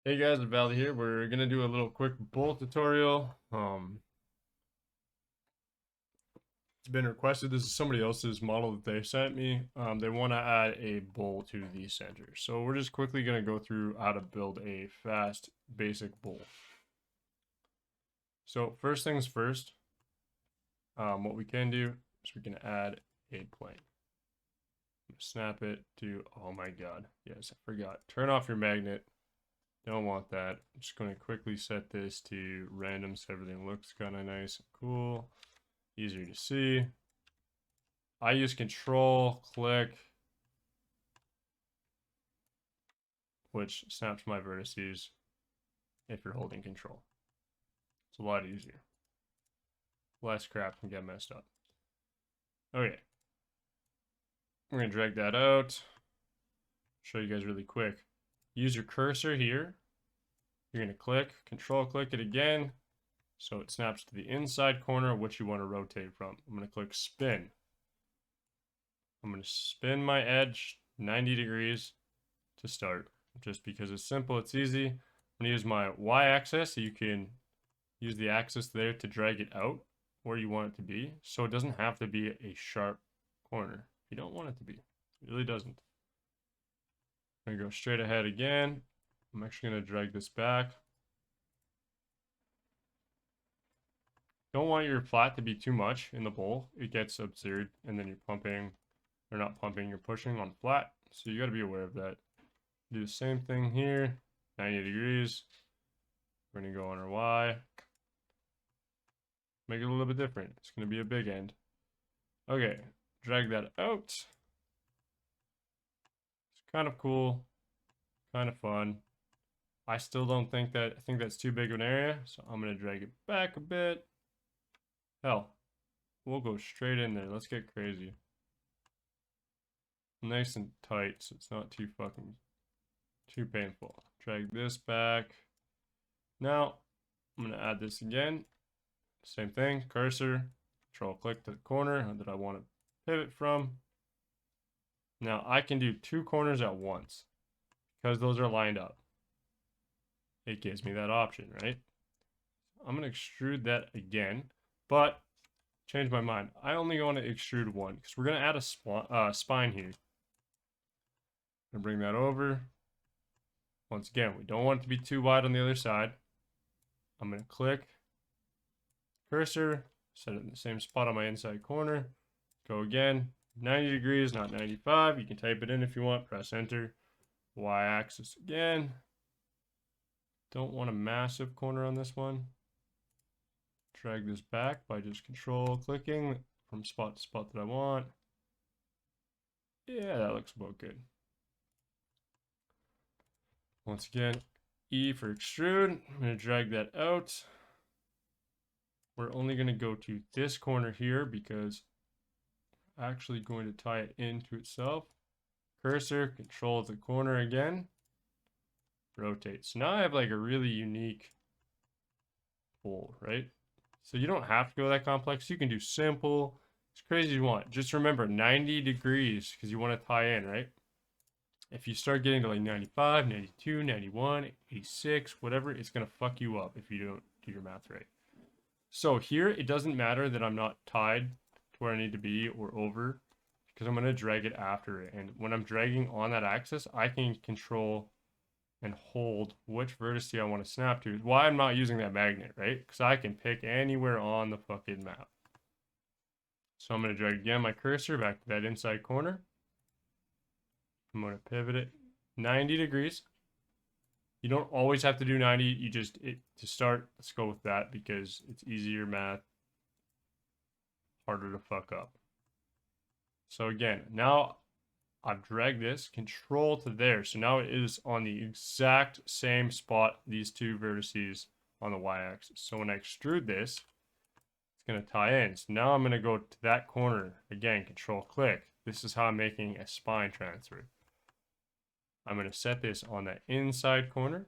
Hey guys, it's Valley here. We're gonna do a little quick bolt tutorial. It's been requested. This is somebody else's model that they sent me. They want to add a bolt to the center, so we're just quickly gonna go through how to build a fast basic bolt. So first things first, what we can do is we can add a plane. Snap it to. Oh my God, yes, I forgot. Turn off your magnet. Don't want that. I'm just going to quickly set this to random so everything looks kind of nice and cool. Easier to see. I use control, click, which snaps my vertices if you're holding control. It's a lot easier. Less crap can get messed up. Okay. We're going to drag that out. Show you guys really quick. Use your cursor here. You're going to click it again. So it snaps to the inside corner, which you want to rotate from. I'm going to click spin. I'm going to spin my edge 90 degrees to start. Just because it's simple, it's easy. I'm going to use my y-axis, so you can use the axis there to drag it out where you want it to be. So it doesn't have to be a sharp corner. You don't want it to be. It really doesn't. I'm going to go straight ahead again. I'm actually going to drag this back. Don't want your flat to be too much in the bowl. It gets absurd, and then you're pumping, or not pumping, you're pushing on flat. So you got to be aware of that. Do the same thing here, 90 degrees. We're going to go on our Y. Make it a little bit different. It's going to be a big end. Okay, drag that out. It's kind of cool, kind of fun. I still don't think that, I think that's too big of an area, so I'm going to drag it back a bit. Hell, we'll go straight in there. Let's get crazy. Nice and tight, so it's not too painful. Drag this back. Now, I'm going to add this again. Same thing, cursor, control click to the corner that I want to pivot from. Now I can do two corners at once because those are lined up. It gives me that option, right? I'm going to extrude that again, but change my mind. I only want to extrude one because we're going to add a spine here. I'm going to bring that over. Once again, we don't want it to be too wide on the other side. I'm going to click cursor, set it in the same spot on my inside corner. Go again, 90 degrees, not 95. You can type it in if you want, press enter. Y-axis again. Don't want a massive corner on this one. Drag this back by just control clicking from spot to spot that I want. Yeah, that looks about good. Once again, E for extrude. I'm going to drag that out. We're only going to go to this corner here because I'm actually going to tie it into itself. Cursor, control the corner again. Rotate. So now I have like a really unique bowl, right? So you don't have to go that complex. You can do simple, as crazy as you want. Just remember 90 degrees because you want to tie in, right? If you start getting to like 95, 92, 91, 86, whatever, it's going to fuck you up if you don't do your math right. So here, it doesn't matter that I'm not tied to where I need to be or over because I'm going to drag it after it. And when I'm dragging on that axis, I can control and hold which vertex I want to snap to. Why I'm not using that magnet, right? Because I can pick anywhere on the fucking map. So I'm going to drag again my cursor back to that inside corner. I'm going to pivot it 90 degrees. You don't always have to do 90. You just, to start, let's go with that because it's easier math, harder to fuck up. So again, now I've dragged this control to there. So now it is on the exact same spot, these two vertices on the y-axis. So when I extrude this, it's going to tie in. So now I'm going to go to that corner. Again, control click. This is how I'm making a spine transfer. I'm going to set this on the inside corner.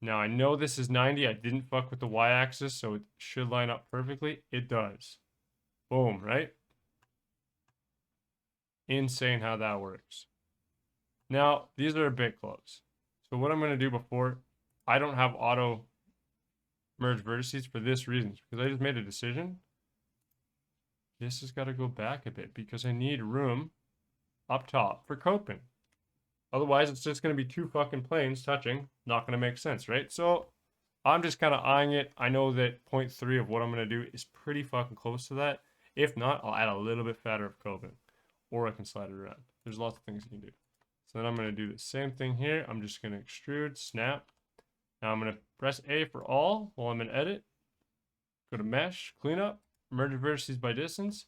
Now I know this is 90. I didn't fuck with the y-axis, so it should line up perfectly. It does. Boom, right? Insane how that works. Now, these are a bit close. So what I'm going to do before, I don't have auto merge vertices for this reason, because I just made a decision. This has got to go back a bit because I need room up top for coping. Otherwise, it's just going to be two fucking planes touching. Not going to make sense, right? So I'm just kind of eyeing it. I know that 0.3 of what I'm going to do is pretty fucking close to that. If not, I'll add a little bit fatter of coping. Or I can slide it around. There's lots of things you can do. So then I'm going to do the same thing here. I'm just going to extrude, snap. Now I'm going to press A for all while I'm in edit. Go to mesh, cleanup, merge vertices by distance.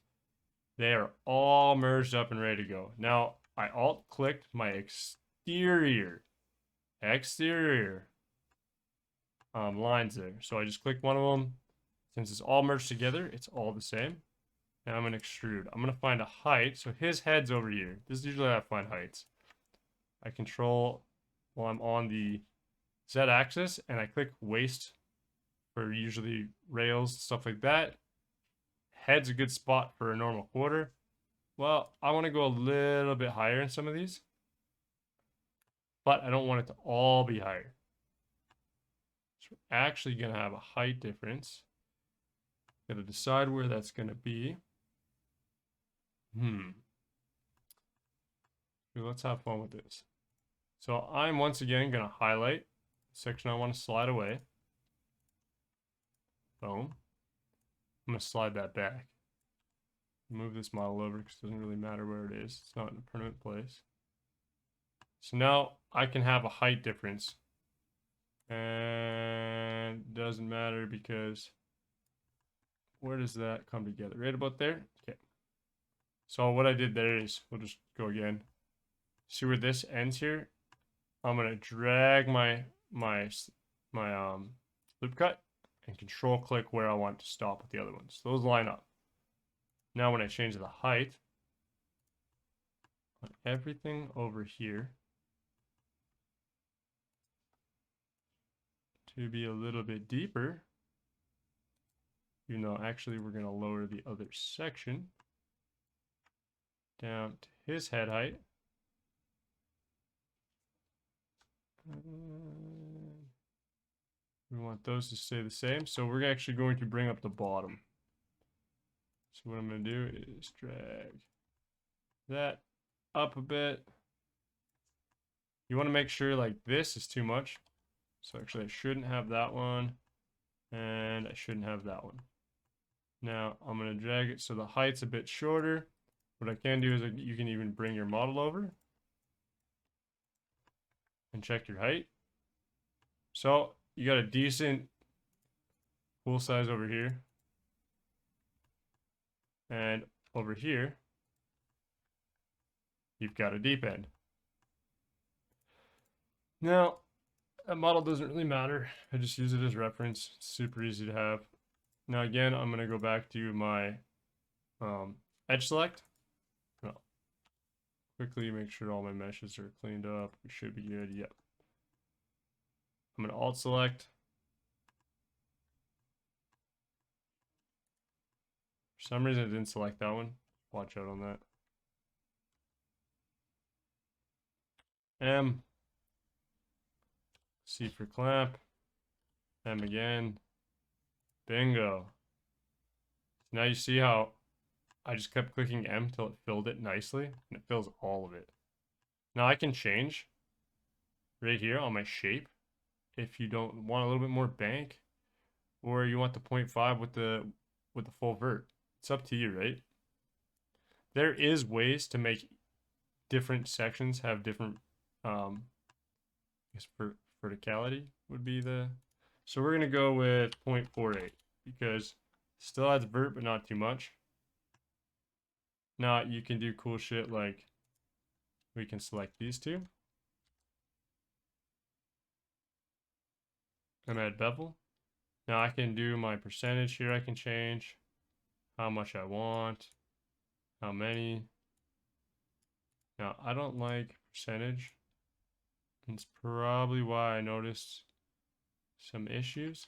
They are all merged up and ready to go. Now I alt clicked my exterior lines there. So I just clicked one of them. Since it's all merged together, it's all the same. Now I'm going to extrude. I'm going to find a height. So his head's over here. This is usually how I find heights. I control while I'm on the Z axis and I click waist for usually rails, stuff like that. Head's a good spot for a normal quarter. Well, I want to go a little bit higher in some of these, but I don't want it to all be higher. So we're actually going to have a height difference. Got to decide where that's going to be. Let's have fun with this. So I'm once again going to highlight the section I want to slide away. Boom. I'm going to slide that back. Move this model over because it doesn't really matter where it is. It's not in a permanent place. So now I can have a height difference. And it doesn't matter because where does that come together? Right about there? Okay. So what I did there is, we'll just go again. See where this ends here? I'm going to drag my loop cut and control click where I want to stop with the other ones. Those line up. Now when I change the height on everything over here to be a little bit deeper, you know, actually we're going to lower the other section down to his head height. We want those to stay the same. So we're actually going to bring up the bottom. So what I'm going to do is drag that up a bit. You want to make sure like this is too much. So actually I shouldn't have that one. And I shouldn't have that one. Now I'm going to drag it so the height's a bit shorter. What I can do is you can even bring your model over and check your height. So you got a decent pool size over here. And over here, you've got a deep end. Now, that model doesn't really matter. I just use it as reference. It's super easy to have. Now again, I'm going to go back to my edge select. Well, quickly make sure all my meshes are cleaned up. We should be good. Yep. I'm going to alt select. For some reason I didn't select that one. Watch out on that. M. C for clamp. M again. Bingo. Now you see how I just kept clicking M till it filled it nicely, and it fills all of it. Now I can change right here on my shape if you don't want a little bit more bank, or you want the 0.5 with the full vert. It's up to you, right? There is ways to make different sections have different I guess verticality would be the. So we're gonna go with 0.48 because still adds vert but not too much. Now you can do cool shit like we can select these two and add bevel. Now I can do my percentage here. I can change how much I want, how many. Now I don't like percentage. It's probably why I noticed some issues.